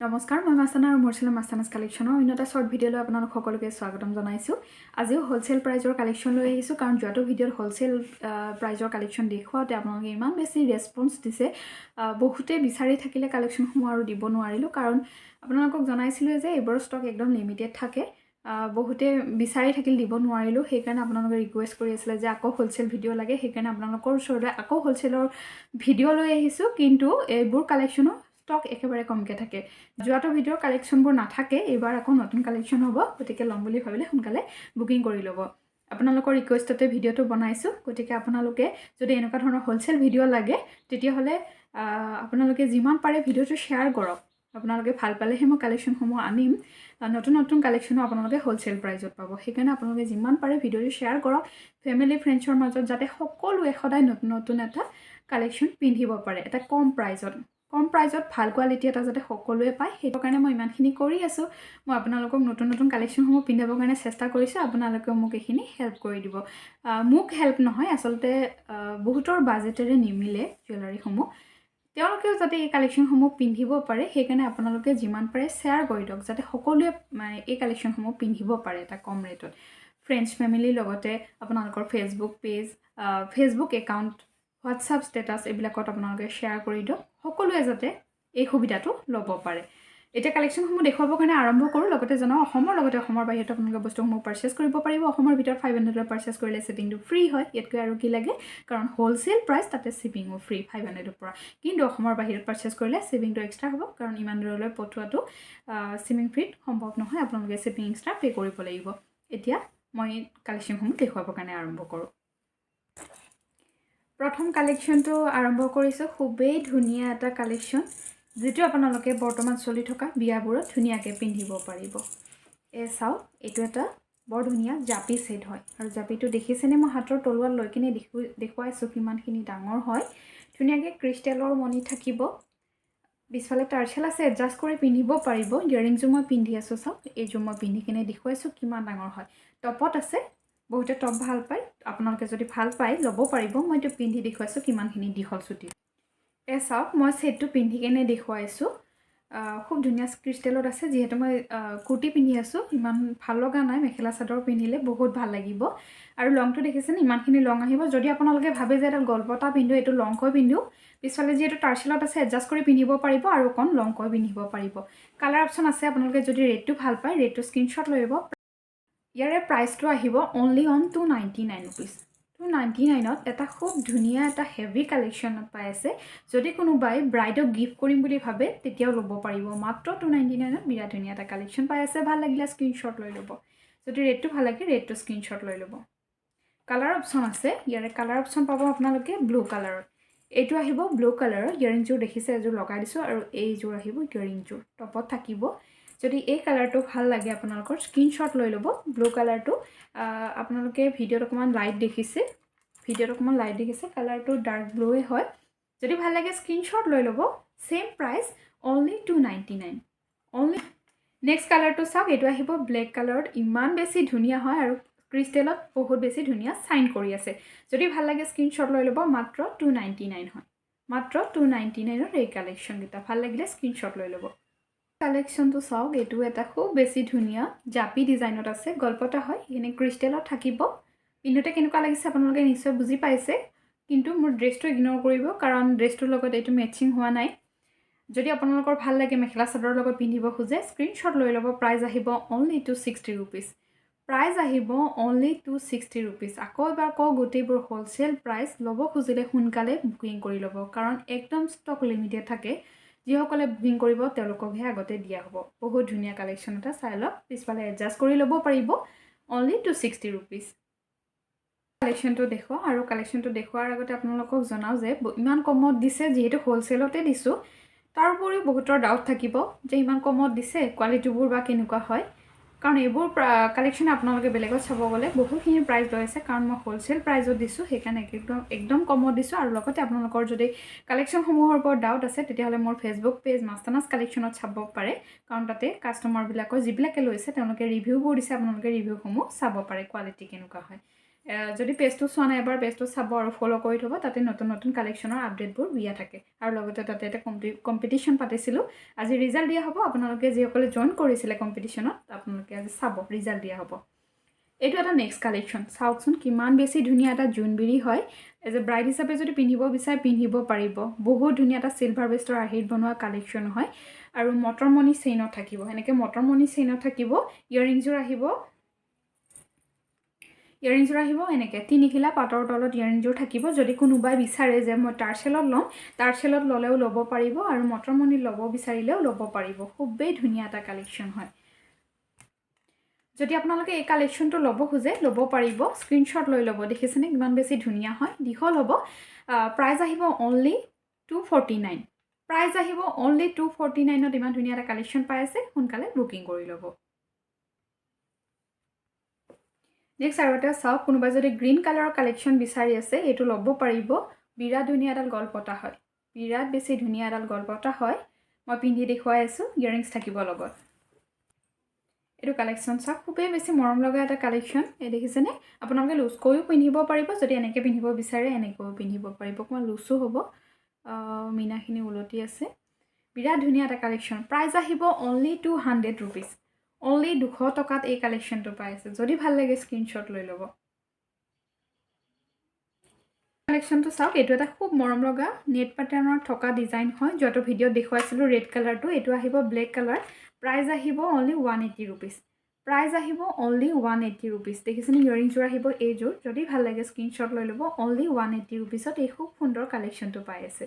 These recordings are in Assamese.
নমস্কাৰ মই মাস্তানা আৰু Wholesale মাস্তানাছ কালেকশ্যনৰ অন্যটা শৰ্ট ভিডিঅ'লৈ আপোনালোক সকলোকে স্বাগতম জনাইছোঁ আজিও হোলসেল প্ৰাইজৰ কালেকশ্যন লৈ আহিছোঁ কাৰণ যোৱাটো ভিডিঅ'ত হোলসেল প্ৰাইজৰ কালেকশ্যন দেখুৱাতে আপোনালোকে ইমান বেছি ৰেসপন্স দিছে বহুতে বিচাৰি থাকিলে কালেকশ্যনসমূহ আৰু দিব নোৱাৰিলোঁ কাৰণ আপোনালোকক জনাইছিলোঁ যে এইবোৰ ষ্টক একদম লিমিটেড থাকে বহুতে বিচাৰি থাকিল দিব নোৱাৰিলোঁ সেইকাৰণে আপোনালোকে ৰিকুৱেষ্ট কৰি আছিল যে আকৌ হোলসেল ভিডিঅ' লাগে সেইকাৰণে আপোনালোকৰ ওচৰলৈ আকৌ হোলসেলৰ ভিডিঅ' লৈ আহিছোঁ কিন্তু এইবোৰ কালেকশ্যনৰ ষ্টক একেবাৰে কমকে থাকে যোৱাটো ভিডিঅ'ৰ কালেকশ্যনবোৰ নাথাকে এইবাৰ আকৌ নতুন কালেকশ্যন হ'ব গতিকে ল'ম বুলি ভাবিলে সোনকালে বুকিং কৰি ল'ব আপোনালোকৰ ৰিকুৱেষ্টতে ভিডিঅ'টো বনাইছোঁ গতিকে আপোনালোকে যদি এনেকুৱা ধৰণৰ হোলসেল ভিডিঅ' লাগে তেতিয়াহ'লে আপোনালোকে যিমান পাৰে ভিডিঅ'টো শ্বেয়াৰ কৰক আপোনালোকে ভাল পালেহে মই কালেকশ্যনসমূহ আনিম নতুন নতুন কালেকশ্যনো আপোনালোকে হোলসেল প্ৰাইজত পাব সেইকাৰণে আপোনালোকে যিমান পাৰে ভিডিঅ'টো শ্বেয়াৰ কৰক ফেমিলি ফ্ৰেণ্ডছৰ মাজত যাতে সকলোৱে সদায় নতুন নতুন এটা কালেকশ্যন পিন্ধিব পাৰে এটা কম প্ৰাইজত ভাল কোৱালিটি এটা যাতে সকলোৱে পায় সেইটো কাৰণে মই ইমানখিনি কৰি আছোঁ মই আপোনালোকক নতুন নতুন কালেকশ্যনসমূহ পিন্ধাবৰ কাৰণে চেষ্টা কৰিছোঁ আপোনালোকে মোক এইখিনি হেল্প কৰি দিব মোক হেল্প নহয় আচলতে বহুতৰ বাজেটেৰে নিমিলে জুৱেলাৰীসমূহ তেওঁলোকেও যাতে এই কালেকশ্যনসমূহ পিন্ধিব পাৰে সেইকাৰণে আপোনালোকে যিমান পাৰে শ্বেয়াৰ কৰি দিয়ক যাতে সকলোৱে এই কালেকশ্যনসমূহ পিন্ধিব পাৰে এটা কম ৰেটত ফ্ৰেণ্ডছ ফেমিলিৰ লগতে আপোনালোকৰ Facebook page Facebook account WhatsApp status এইবিলাকত আপোনালোকে শ্বেয়াৰ কৰি দিয়ক সকলোৱে যাতে এই সুবিধাটো ল'ব পাৰে এতিয়া কালেকশ্যনসমূহ দেখুৱাবৰ কাৰণে আৰম্ভ কৰোঁ লগতে জনাওঁ অসমৰ লগতে অসমৰ বাহিৰত আপোনালোকে বস্তুসমূহ পাৰচেজ কৰিব পাৰিব অসমৰ ভিতৰত 500 পাৰচেজ কৰিলে শ্বিপিংটো ফ্ৰী হয় ইয়াতকৈ আৰু কি লাগে কাৰণ হোলসেল প্ৰাইচ তাতে শ্বিপিঙো ফ্ৰী 500 পৰা কিন্তু অসমৰ বাহিৰত পাৰচেজ কৰিলে শ্বিপিংটো এক্সট্ৰা হ'ব কাৰণ ইমান দূৰলৈ পঠোৱাটো শ্বিপিং ফ্ৰীত সম্ভৱ নহয় আপোনালোকে শ্বিপিং এক্সট্ৰা পে' কৰিব লাগিব এতিয়া মই কালেকশ্যনসমূহ দেখুৱাবৰ কাৰণে আৰম্ভ কৰোঁ প্ৰথম কালেকশ্যনটো আৰম্ভ কৰিছোঁ খুবেই ধুনীয়া এটা কালেকশ্যন যেটো আপোনালোকে বৰ্তমান চলি থকা বিয়াবোৰত ধুনীয়াকৈ পিন্ধিব পাৰিব এই চাওক এইটো এটা বৰ ধুনীয়া জাপি সেট হয় আৰু জাপিটো দেখিছেনে মই হাতৰ তলুৱাত লৈ কিনে দেখুৱাইছোঁ কিমানখিনি ডাঙৰ হয় ধুনীয়াকৈ ক্ৰিষ্টেলৰ মণি থাকিব পিছফালে টাৰ্চেল আছে এডজাষ্ট কৰি পিন্ধিব পাৰিব ইয়াৰিংজো মই পিন্ধি আছোঁ চাওক এইযোৰ মই পিন্ধি কিনে দেখুৱাইছোঁ কিমান ডাঙৰ হয় টপত আছে বহুতে টপ ভাল পায় আপোনালোকে যদি ভাল পায় ল'ব পাৰিব মই এইটো পিন্ধি দেখুৱাইছোঁ কিমানখিনি দীঘল চুটি চাওক মই সেটটো পিন্ধি কিনে দেখুৱাইছোঁ খুব ধুনীয়া ক্ৰিষ্টেলত আছে যিহেতু মই কুৰ্তি পিন্ধি আছোঁ ইমান ভাল লগা নাই মেখেলা চাদৰ পিন্ধিলে বহুত ভাল লাগিব আৰু লংটো দেখিছেনে ইমানখিনি লং আহিব যদি আপোনালোকে ভাবে যে এটা গল্পতা পিন্ধো এইটো লংকৈ পিন্ধো পিছফালে যিহেতু টাৰ্চেলত আছে এডজাষ্ট কৰি পিন্ধিব পাৰিব আৰু অকণ লংকৈ পিন্ধিব পাৰিব কালাৰ অপশ্যন আছে আপোনালোকে যদি ৰেডটো ভাল পায় ৰেডটো স্ক্ৰীনশ্বট লৈ ল'ব ইয়াৰে প্ৰাইচটো আহিব অনলি অন 299 ৰুপিজ 299ত এটা খুব ধুনীয়া এটা হেভি কালেকশ্যনত পাই আছে যদি কোনোবাই ব্ৰাইডক গিফ্ট কৰিম বুলি ভাবে তেতিয়াও ল'ব পাৰিব মাত্ৰ 299ত বিৰাট ধুনীয়া এটা কালেকশ্যন পাই আছে ভাল লাগিলে স্ক্ৰীনশ্বট লৈ ল'ব যদি ৰেডটো ভাল লাগে ৰেডটো স্ক্ৰীনশ্বট লৈ ল'ব কালাৰ অপশ্যন আছে ইয়াৰে কালাৰ অপশ্যন পাব আপোনালোকে ব্লু কালাৰৰ এইটো আহিব ব্লু কালাৰৰ ইয়াৰিংযোৰ দেখিছে এযোৰ লগাই দিছোঁ আৰু এইযোৰ আহিব ইয়াৰিংযোৰ টপত থাকিব যদি এই কালাৰটো ভাল লাগে আপোনালোকৰ স্ক্ৰীনশ্বট লৈ ল'ব ব্লু কালাৰটো আপোনালোকে ভিডিঅ'ত অকণমান লাইট দেখিছে কালাৰটো ডাৰ্ক ব্লুৱে হয় যদি ভাল লাগে স্ক্ৰীনশ্বট লৈ ল'ব same price only 299 only next কালাৰটো চাওক এইটো আহিব ব্লেক কালাৰত ইমান বেছি ধুনীয়া হয় আৰু ক্ৰিষ্টেলত বহুত বেছি ধুনীয়া চাইন কৰি আছে যদি ভাল লাগে স্ক্ৰীনশ্বট লৈ ল'ব মাত্ৰ 299 হয় মাত্ৰ 299ৰ এই কালেকশ্যনকেইটা ভাল লাগিলে স্ক্ৰীনশ্বট লৈ ল'ব কালেকশ্যনটো চাওক এইটো এটা খুব বেছি ধুনীয়া জাপি ডিজাইনত আছে গল্পটা হয় এনে ক্ৰিষ্টেলত থাকিব পিন্ধোতে কেনেকুৱা লাগিছে আপোনালোকে নিশ্চয় বুজি পাইছে কিন্তু মোৰ ড্ৰেছটো ইগনোৰ কৰিব কাৰণ ড্ৰেছটোৰ লগত এইটো মেচিং হোৱা নাই যদি আপোনালোকৰ ভাল লাগে মেখেলা চাদৰৰ লগত পিন্ধিব খোজে স্ক্ৰীনশ্বট লৈ ল'ব প্ৰাইচ আহিব অনলি 260 ৰুপিজ প্ৰাইচ আহিব অনলি 260 ৰুপিজ আকৌ এবাৰ কওঁ গোটেইবোৰ হোলসেল প্ৰাইচ ল'ব খুজিলে সোনকালে বুকিং কৰি ল'ব কাৰণ একদম ষ্টক লিমিটেড থাকে যিসকলে বুকিং কৰিব তেওঁলোককহে আগতে দিয়া হ'ব বহুত ধুনীয়া কালেকশ্যন এটা চাই লওক পিছফালে এডজাষ্ট কৰি ল'ব পাৰিব অনলি 260 ৰুপিজ কালেকশ্যনটো দেখুৱা আৰু কালেকশ্যনটো দেখুৱাৰ আগতে আপোনালোকক জনাওঁ যে ইমান কমত দিছে যিহেতু হোলসেলতে দিছোঁ তাৰ উপৰিও বহুতৰ ডাউট থাকিব যে ইমান কমত দিছে কোৱালিটিবোৰ বা কেনেকুৱা হয় কাৰণ এইবোৰ কালেকশ্যন আপোনালোকে বেলেগত চাব গ'লে বহুতখিনি প্ৰাইচ লৈ আছে কাৰণ মই হোলসেল প্ৰাইজত দিছোঁ সেইকাৰণে একদম কমত দিছোঁ আৰু লগতে আপোনালোকৰ যদি কালেকশ্যনসমূহৰ ওপৰত ডাউট আছে তেতিয়াহ'লে মোৰ ফেচবুক পেজ মাস্তানাছ কালেকশ্যনত চাব পাৰে কাৰণ তাতে কাষ্টমাৰবিলাকৰ যিবিলাকে লৈছে তেওঁলোকে ৰিভিউবোৰ দিছে আপোনালোকে ৰিভিউসমূহ চাব পাৰে কোৱালিটি কেনেকুৱা হয় যদি পেজটো চোৱা নাই এবাৰ পেজটো চাব আৰু ফ'ল' কৰি থ'ব তাতে নতুন নতুন কালেকশ্যনৰ আপডেটবোৰ দিয়া থাকে আৰু লগতে তাতে এটা কম্পিটিশ্যন পাতিছিলোঁ আজি ৰিজাল্ট দিয়া হ'ব আপোনালোকে যিসকলে জইন কৰিছিলে কম্পিটিশ্যনত আপোনালোকে আজি চাব ৰিজাল্ট দিয়া হ'ব এইটো এটা নেক্সট কালেকশ্যন চাওকচোন কিমান বেছি ধুনীয়া এটা জোনবিৰি হয় এজ এ ব্ৰাইড হিচাপে যদি পিন্ধিব বিচাৰে পিন্ধিব পাৰিব বহুত ধুনীয়া এটা চিলভাৰ বেষ্টৰ আহিত বনোৱা কালেকশ্যন হয় আৰু মটৰমণি চেইনত থাকিব এনেকৈ মটৰমণি চেইনত থাকিব ইয়াৰিংযোৰ আহিব ইয়াৰিংযোৰ আহিব এনেকৈ তিনিখিলা পাতৰ তলত ইয়াৰিংযোৰ থাকিব যদি কোনোবাই বিচাৰে যে মই টাৰ্চেলত ল'ম টাৰ্চেলত ল'লেও ল'ব পাৰিব আৰু মটৰমণি ল'ব বিচাৰিলেও ল'ব পাৰিব খুবেই ধুনীয়া এটা কালেকশ্যন হয় যদি আপোনালোকে এই কালেকশ্যনটো ল'ব খোজে ল'ব পাৰিব স্ক্ৰীনশ্বট লৈ ল'ব দেখিছেনে কিমান বেছি ধুনীয়া হয় দীঘল হ'ব প্ৰাইচ আহিব অনলি 249 প্ৰাইচ আহিব অনলি 249ত ইমান ধুনীয়া এটা কালেকশ্যন পাই আছে সোনকালে বুকিং কৰি ল'ব নেক্সট আৰু এটা চাওক কোনোবাই যদি গ্ৰীণ কালাৰৰ কালেকশ্যন বিচাৰি আছে এইটো ল'ব পাৰিব বিৰাট ধুনীয়া এডাল গলপতা হয় বিৰাট বেছি ধুনীয়া এডাল গলপতা হয় মই পিন্ধি দেখুৱাই আছোঁ ইয়াৰিংছ থাকিব লগত এইটো কালেকশ্যন চাওক খুবেই বেছি মৰম লগা এটা কালেকশ্যন এই দেখিছেনে আপোনালোকে লুজকৈও পিন্ধিব পাৰিব যদি এনেকৈ পিন্ধিব বিচাৰে এনেকৈও পিন্ধিব পাৰিব অকণমান লুজো হ'ব মিনাখিনি ওলটি আছে বিৰাট ধুনীয়া এটা কালেকশ্যন প্ৰাইচ আহিব অনলি 200 ৰুপিজ অনলি 200 টকাত এই কালেকশ্যনটো পাই আছে যদি ভাল লাগে স্ক্ৰীনশ্বট লৈ ল'ব কালেকশ্যনটো চাওক এইটো এটা খুব মৰম লগা নেট পেটাৰ্ণৰ থকা ডিজাইন হয় য'ত ভিডিঅ'ত দেখুৱাইছিলোঁ ৰেড কালাৰটো এইটো আহিব ব্লেক কালাৰ প্ৰাইচ আহিব অনলি 180 ৰুপিজ প্ৰাইচ আহিব অনলি 180 ৰুপিজ দেখিছেনে ইয়াৰিংযোৰ আহিব এইযোৰ যদি ভাল লাগে স্ক্ৰীনশ্বট লৈ ল'ব অনলি 180 ৰুপিজত এই খুব সুন্দৰ কালেকশ্যনটো পাই আছে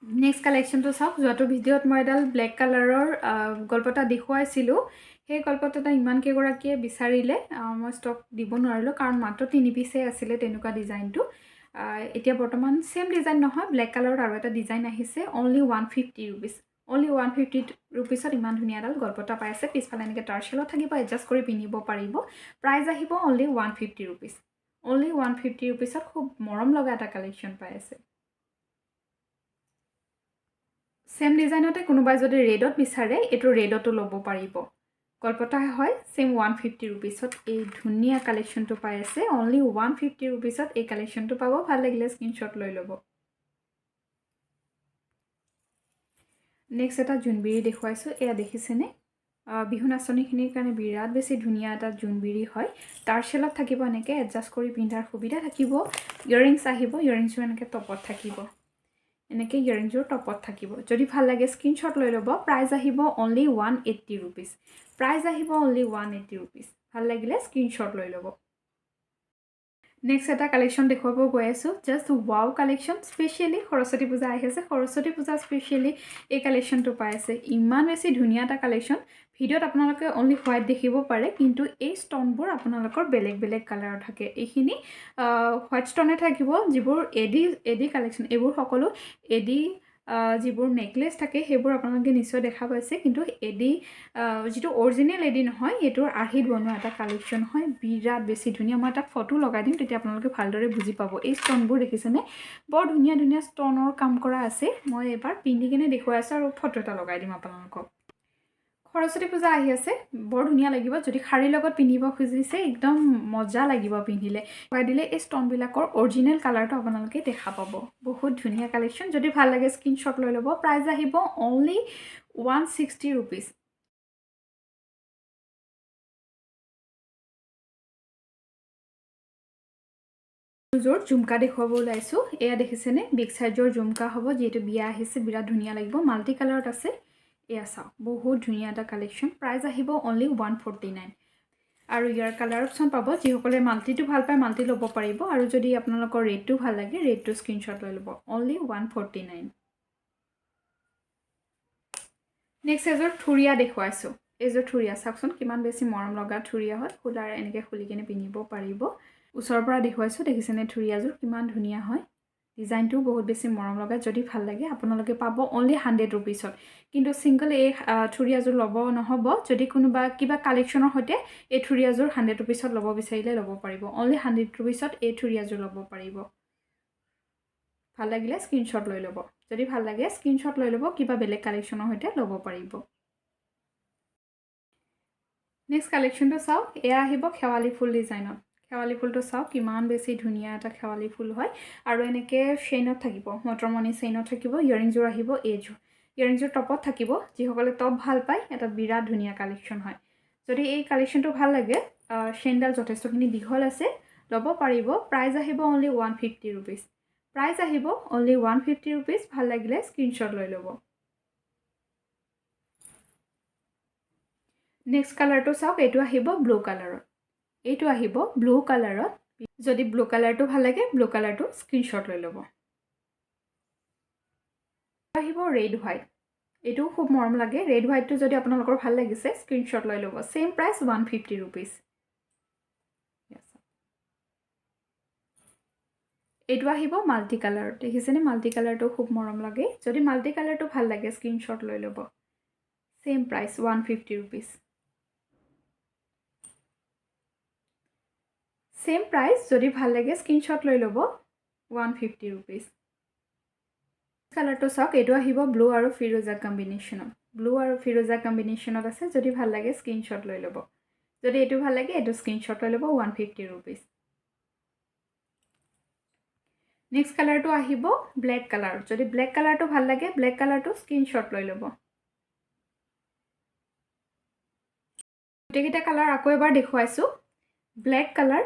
নেক্সট কালেকশ্যনটো চাওক যোৱাটো ভিডিঅ'ত মই এডাল ব্লেক কালাৰৰ গল্পটা দেখুৱাইছিলোঁ সেই গল্পটা ইমান কেইগৰাকীয়ে বিচাৰিলে মই ষ্টক দিব নোৱাৰিলোঁ কাৰণ মাত্ৰ 3 পিচে আছিলে তেনেকুৱা ডিজাইনটো এতিয়া বৰ্তমান সেম ডিজাইন নহয় ব্লেক কালাৰত আৰু এটা ডিজাইন আহিছে অনলি 150 ৰুপিজ অনলি 150 ৰুপিজত ইমান ধুনীয়া এডাল গল্পটা পাই আছে পিছফালে এনেকৈ টাৰ্চেলত থাকিব এডজাষ্ট কৰি পিন্ধিব পাৰিব প্ৰাইচ আহিব অনলি 150 ৰুপিজ অনলি 150 ৰুপিজত খুব মৰম লগা এটা কালেকশ্যন পাই আছে সেম ডিজাইনতে কোনোবাই যদি ৰেডত বিচাৰে এইটো ৰেডতো ল'ব পাৰিব গল্পটা হয় সেম 150 ৰুপিজত এই ধুনীয়া কালেকশ্যনটো পাই আছে অনলি 150 ৰুপিজত এই কালেকশ্যনটো পাব ভাল লাগিলে স্ক্ৰীনশ্বট লৈ ল'ব নেক্সট এটা জোনবিৰি দেখুৱাইছোঁ এয়া দেখিছেনে বিহু নাচনীখিনিৰ কাৰণে বিৰাট বেছি ধুনীয়া এটা জোনবিৰি হয় টাৰ্চেলত থাকিব এনেকৈ এডজাষ্ট কৰি পিন্ধাৰ সুবিধা থাকিব ইয়াৰিংছ আহিব ইয়াৰিংছটো এনেকৈ টপত থাকিব এনেকৈ ইয়াৰিংযোৰ টপত থাকিব যদি ভাল লাগে স্ক্ৰীনশ্বট লৈ ল'ব প্ৰাইচ আহিব অনলি 180 ৰুপিজ প্ৰাইচ আহিব অনলি 180 ৰুপিজ ভাল লাগিলে স্ক্ৰীনশ্বট লৈ ল'ব নেক্সট এটা কালেকশ্যন দেখুৱাব গৈ আছোঁ just wow collection specially Saraswati পূজা আহি আছে সৰস্বতী পূজা স্পেচিয়েলি এই কালেকশ্যনটো পাই আছে ইমান বেছি ধুনীয়া এটা কালেকশ্যন ভিডিঅ'ত আপোনালোকে অনলি হোৱাইট দেখিব পাৰে কিন্তু এই ষ্ট'নবোৰ আপোনালোকৰ বেলেগ বেলেগ কালাৰৰ থাকে এইখিনি হোৱাইট ষ্ট'নে থাকিব যিবোৰ এডি কালেকশ্যন এইবোৰ সকলো এডি যিবোৰ নেকলেছ থাকে সেইবোৰ আপোনালোকে নিশ্চয় দেখা পাইছে কিন্তু এডি যিটো অৰিজিনেল এডি নহয় এইটোৰ আৰ্হিত বনোৱা এটা কালেকশ্যন হয় বিৰাট বেছি ধুনীয়া মই এটা ফটো লগাই দিম তেতিয়া আপোনালোকে ভালদৰে বুজি পাব এই ষ্ট'নবোৰ দেখিছেনে বৰ ধুনীয়া ধুনীয়া ষ্ট'নৰ কাম কৰা আছে মই এবাৰ পিন্ধি কিনে দেখুৱাই আছোঁ আৰু ফটো এটা লগাই দিম আপোনালোকক সৰস্বতী পূজা আহি আছে বৰ ধুনীয়া লাগিব যদি শাৰীৰ লগত পিন্ধিব খুজিছে একদম মজা লাগিব পিন্ধিলে লগাই দিলে এই ষ্ট'নবিলাকৰ অৰিজিনেল কালাৰটো আপোনালোকে দেখা পাব বহুত ধুনীয়া কালেকশ্যন যদি ভাল লাগে স্ক্ৰীনশ্বট লৈ ল'ব প্ৰাইচ আহিব অনলি 160 ৰুপিজ যোৰ ঝুমকা দেখুৱাব ওলাইছোঁ এয়া দেখিছেনে বিগ চাইজৰ ঝুমকা হ'ব যিহেতু বিয়া আহিছে বিৰাট ধুনীয়া লাগিব মাল্টি কালাৰত আছে এয়া চাওক বহুত ধুনীয়া এটা কালেকশ্যন প্ৰাইচ আহিব অনলি 149 আৰু ইয়াৰ কালাৰ অপশ্যন পাব যিসকলে মাল্টিটো ভাল পায় মাল্টি ল'ব পাৰিব আৰু যদি আপোনালোকৰ ৰেডটো ভাল লাগে ৰেডটো স্ক্ৰীনশ্বট লৈ ল'ব অনলি 149 নেক্সট এযোৰ থুৰীয়া দেখুৱাইছোঁ এইযোৰ থুৰীয়া চাওকচোন কিমান বেছি মৰম লগা থুৰীয়া হয় ফুলাৰ এনেকৈ খুলি কিনে পিন্ধিব পাৰিব ওচৰৰ পৰা দেখুৱাইছোঁ দেখিছেনে থুৰীয়াযোৰ কিমান ধুনীয়া হয় ডিজাইনটোও বহুত বেছি মৰম লগা যদি ভাল লাগে আপোনালোকে পাব অনলি 100 ৰুপিজত কিন্তু ছিংগল এই থুৰীয়াযোৰ ল'ব নহ'ব যদি কোনোবা কিবা কালেকশ্যনৰ সৈতে এই থুৰীয়াযোৰ 100 ৰুপিজত ল'ব বিচাৰিলে ল'ব পাৰিব অনলি 100 ৰুপিজত এই থুৰীয়াযোৰ ল'ব পাৰিব ভাল লাগিলে স্ক্ৰীনশ্বট লৈ ল'ব যদি ভাল লাগে স্ক্ৰীনশ্বট লৈ ল'ব কিবা বেলেগ কালেকশ্যনৰ সৈতে ল'ব পাৰিব নেক্সট কালেকশ্যনটো চাওক এয়া আহিব শেৱালি ফুল ডিজাইনত শেৱালি ফুলটো চাওক কিমান বেছি ধুনীয়া এটা শেৱালি ফুল হয় আৰু এনেকৈ চেইনত থাকিব মটৰমণি চেইনত থাকিব ইয়েৰিংযোৰ আহিব এইযোৰ ইয়েৰিংযোৰ টপত থাকিব যিসকলে টপ ভাল পায় এটা বিৰাট ধুনীয়া কালেকশ্যন হয় যদি এই কালেকশ্যনটো ভাল লাগে চেইনডাল যথেষ্টখিনি দীঘল আছে ল'ব পাৰিব প্ৰাইচ আহিব অনলি 150 ৰুপিজ প্ৰাইচ আহিব অনলি 150 ৰুপিজ ভাল লাগিলে স্ক্ৰীনশ্বট লৈ ল'ব নেক্সট কালাৰটো চাওক এইটো আহিব ব্লু কালাৰত এইটো আহিব ব্লু কালাৰত যদি ব্লু কালাৰটো ভাল লাগে ব্লু কালাৰটো স্ক্ৰীনশ্বট লৈ ল'ব আহিব ৰেড হোৱাইট এইটো খুব মৰম লাগে ৰেড হোৱাইটটো যদি আপোনালোকৰ ভাল লাগিছে স্ক্ৰীনশ্বট লৈ ল'ব সেম প্ৰাইচ 150 ৰুপিজ এইটো আহিব মাল্টি কালাৰ দেখিছেনে মাল্টি কালাৰটো খুব মৰম লাগে যদি মাল্টি কালাৰটো ভাল লাগে স্ক্ৰীনশ্বট লৈ ল'ব same price 150 rupees same price যদি ভাল লাগে স্ক্ৰীনশ্বট লৈ ল'ব 150 ৰুপিজ কালাৰটো চাওক এইটো আহিব ব্লু আৰু ফিৰোজা কম্বিনেশ্যনত ব্লু আৰু ফিৰোজা কম্বিনেশ্যনত আছে যদি ভাল লাগে স্ক্ৰীনশ্বট লৈ ল'ব যদি এইটো ভাল লাগে এইটো স্ক্ৰীনশ্বট লৈ ল'ব 150 ৰুপিজ নেক্সট কালাৰটো আহিব ব্লেক কালাৰ যদি ব্লেক কালাৰটো ভাল লাগে ব্লেক কালাৰটো স্ক্ৰীনশ্বট লৈ ল'ব গোটেইকেইটা কালাৰ আকৌ এবাৰ দেখুৱাইছোঁ black colour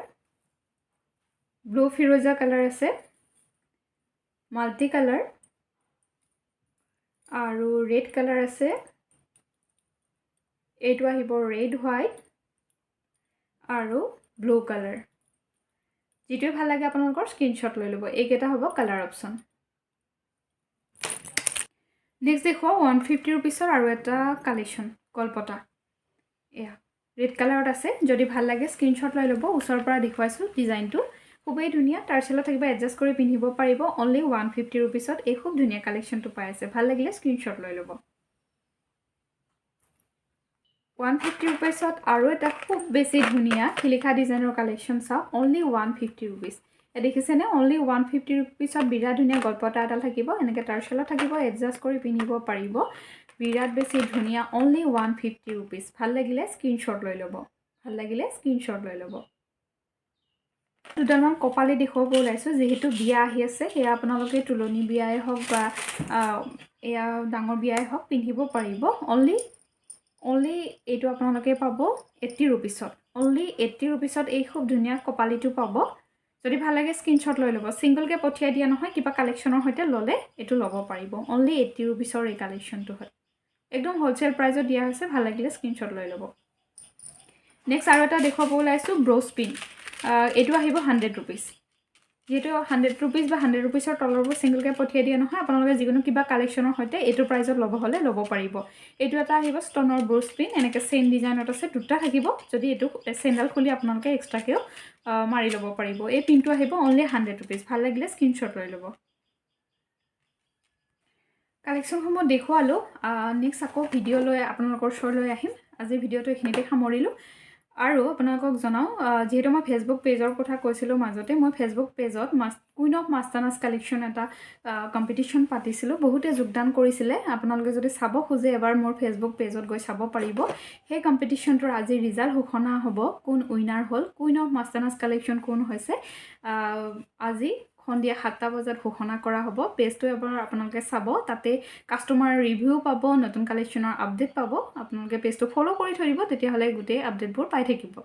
blue Firoza colour আছে মাল্টি কালাৰ আৰু ৰেড কালাৰ আছে এইটো আহিব ৰেড হোৱাইট আৰু ব্লু কালাৰ যিটোৱে ভাল লাগে আপোনালোকৰ স্ক্ৰীনশ্বট লৈ ল'ব এইকেইটা হ'ব কালাৰ অপশ্যন নেক্সট দেখুৱাওঁ 150 ৰুপিছৰ আৰু এটা কালেকশ্যন গলপতা এয়া ৰেড কালাৰত আছে যদি ভাল লাগে স্ক্ৰীনশ্বট লৈ ল'ব ওচৰৰ পৰা দেখুৱাইছোঁ ডিজাইনটো খুবেই ধুনীয়া টাৰ্চেলত থাকিব এডজাষ্ট কৰি পিন্ধিব পাৰিব অনলি 150 ৰুপিছত এই খুব ধুনীয়া কালেকশ্যনটো পাই আছে ভাল লাগিলে স্ক্ৰীনশ্বট লৈ ল'ব 150 ৰুপিছত আৰু এটা খুব বেছি ধুনীয়া শিলিখা ডিজাইনৰ কালেকশ্যন চাওক অনলি 150 ৰুপিজ দেখিছেনে অনলি 150 ৰুপিছত বিৰাট ধুনীয়া গলপতা এডাল থাকিব এনেকৈ টাৰ্চেলত থাকিব এডজাষ্ট কৰি পিন্ধিব পাৰিব বিৰাট বেছি ধুনীয়া অনলি 150 ৰুপিজ ভাল লাগিলে স্ক্ৰীনশ্বট লৈ ল'ব ভাল লাগিলে স্ক্ৰীনশ্বট লৈ ল'ব দুডালমান কপালি দেখুৱাব ওলাইছোঁ যিহেতু বিয়া আহি আছে সেয়া আপোনালোকে তুলনি বিয়াই হওক বা এয়া ডাঙৰ বিয়াই হওক পিন্ধিব পাৰিব অনলি এইটো আপোনালোকে পাব 80 ৰুপিছত অনলি 80 ৰুপিছত এই খুব ধুনীয়া কপালিটো পাব যদি ভাল লাগে স্ক্ৰীনশ্বট লৈ ল'ব ছিংগলকৈ পঠিয়াই দিয়া নহয় কিবা কালেকশ্যনৰ সৈতে ল'লে এইটো ল'ব পাৰিব অনলি 80 ৰুপিছৰ এই কালেকশ্যনটো হয় একদম হ'লচেল প্ৰাইজত দিয়া হৈছে ভাল লাগিলে স্ক্ৰীনশ্বট লৈ ল'ব নেক্সট আৰু এটা দেখুৱাব ওলাইছোঁ ব্ৰ'জ পিন এইটো আহিব 100 ৰুপিজ যিহেতু 100 ৰুপিজ বা 100 ৰুপিছৰ তলৰবোৰ ছিংগলকৈ পঠিয়াই দিয়া নহয় আপোনালোকে যিকোনো কিবা কালেকশ্যনৰ সৈতে এইটো প্ৰাইজত ল'ব হ'লে ল'ব পাৰিব এইটো এটা আহিব ষ্টনৰ ব্ৰ'জ পিন এনেকৈ চেইন ডিজাইনত আছে দুটা থাকিব যদি এইটো চেইনডাল খুলি আপোনালোকে এক্সট্ৰাকৈও মাৰি ল'ব পাৰিব এই পিনটো আহিব অনলি 100 ৰুপিজ ভাল লাগিলে স্ক্ৰীনশ্বট লৈ ল'ব কালেকশ্যনসমূহ দেখুৱালোঁ নেক্সট আকৌ ভিডিঅ' লৈ আপোনালোকৰ ওচৰলৈ আহিম আজিৰ ভিডিঅ'টো এইখিনিতে সামৰিলোঁ আৰু আপোনালোকক জনাওঁ যিহেতু মই ফেচবুক পেজৰ কথা কৈছিলোঁ মাজতে মই ফেচবুক পেজত কুইন অফ মাষ্টানাছ কালেকশ্যন এটা কম্পিটিশ্যন পাতিছিলোঁ বহুতে যোগদান কৰিছিলে আপোনালোকে যদি চাব খোজে এবাৰ মোৰ ফেচবুক পেজত গৈ চাব পাৰিব সেই কম্পিটিশ্যনটোৰ আজি ৰিজাল্ট ঘোষণা হ'ব কোন উইনাৰ হ'ল কুইন অফ মাষ্টানাছ কালেকশ্যন কোন হৈছে আজি সন্ধিয়া 7টা বজাত ঘোষণা কৰা হ'ব পেজটো এবাৰ আপোনালোকে চাব তাতে কাষ্টমাৰ ৰিভিউ পাব নতুন কালেকশ্যনৰ আপডেট পাব আপোনালোকে পেজটো ফ'ল' কৰি থৈ দিব তেতিয়াহ'লে গোটেই আপডেটবোৰ পাই থাকিব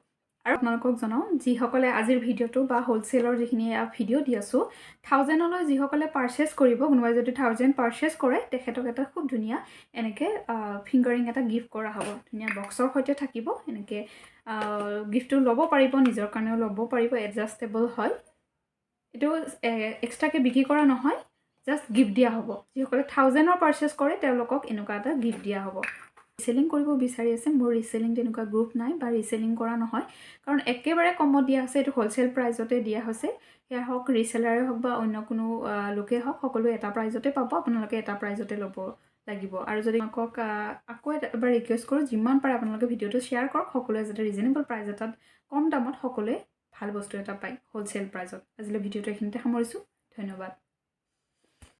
আৰু আপোনালোকক জনাওঁ যিসকলে আজিৰ ভিডিঅ'টো বা হ'লচেলৰ যিখিনি ভিডিঅ' দি আছোঁ 1000লৈ যিসকলে পাৰ্চেছ কৰিব কোনোবাই যদি 1000 পাৰ্চেছ কৰে তেখেতক এটা খুব ধুনীয়া এনেকৈ ফিংগাৰিং এটা গিফ্ট কৰা হ'ব ধুনীয়া বক্সৰ সৈতে থাকিব এনেকৈ গিফ্টটো ল'ব পাৰিব নিজৰ কাৰণেও ল'ব পাৰিব এডজাষ্টেবল হয় এইটো এক্সট্ৰাকৈ বিক্ৰী কৰা নহয় জাষ্ট গিফ্ট দিয়া হ'ব যিসকলে 1000ৰ পাৰ্চেছ কৰে তেওঁলোকক এনেকুৱা এটা গিফ্ট দিয়া হ'ব ৰিচেলিং কৰিব বিচাৰি আছে মোৰ ৰিচেলিং তেনেকুৱা গ্ৰুপ নাই বা ৰিচেলিং কৰা নহয় কাৰণ একেবাৰে কমত দিয়া আছে এইটো হ'লচেল প্ৰাইজতে দিয়া হৈছে সেয়া হওক ৰিচেলাৰে হওক বা অন্য কোনো লোকেই হওক সকলোৱে এটা প্ৰাইজতে পাব আপোনালোকে এটা প্ৰাইজতে ল'ব লাগিব আৰু যদি আপোনালোকক আকৌ এবাৰ ৰিকুৱেষ্ট কৰোঁ যিমান পাৰে আপোনালোকে ভিডিঅ'টো শ্বেয়াৰ কৰক সকলোৱে যাতে ৰিজনেবল প্ৰাইজ এটাত কম দামত সকলোৱে ভাল বস্তু এটা পায় হ'লচেল প্ৰাইজত আজিলৈ ভিডিঅ'টো এইখিনিতে সামৰিছোঁ ধন্যবাদ